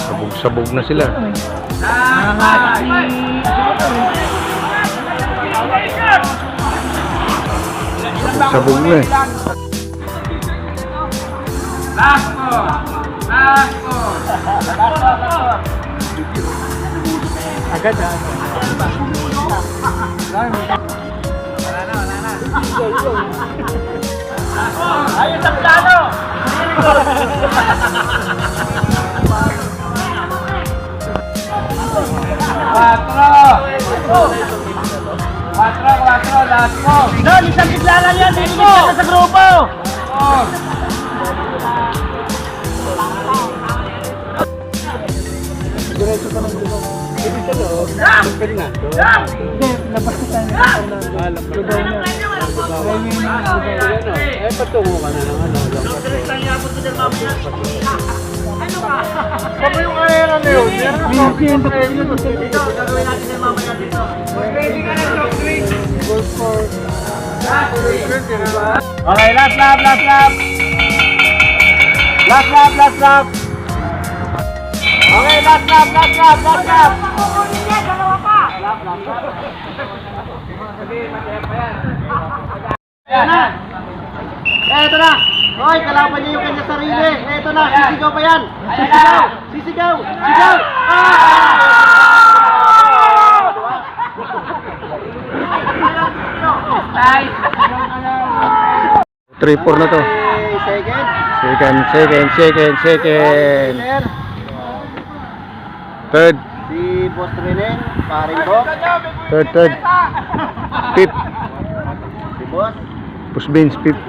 Sabog-sabog na sila. Sabog na eh. Last four. Agad na. Ayun sa plano! Quatro, last four. Don, isang bigla lang yan! Hindi ka sa grupo! Diretso ka ng grupo. Hindi ka loob. Pwede nga. Hindi, labas ka tayo. Eh, patungo ka na ng ano. Kamo yung ayera na yun. Binigyan pa kayo dito. Dito, gagawin natin yung mamaya dito. Ready ka na, Chok Green. Okay, last lap. Okay, last lap. Eto na. Hoy, kalaban niya yung kanya sarili. Eto na, sisigaw pa yan. Sisigaw. 3-4 na to. Second. Third. Si Boss Renen, paring ko. Third. Fifth. Si Boss. Push Beans, fifth.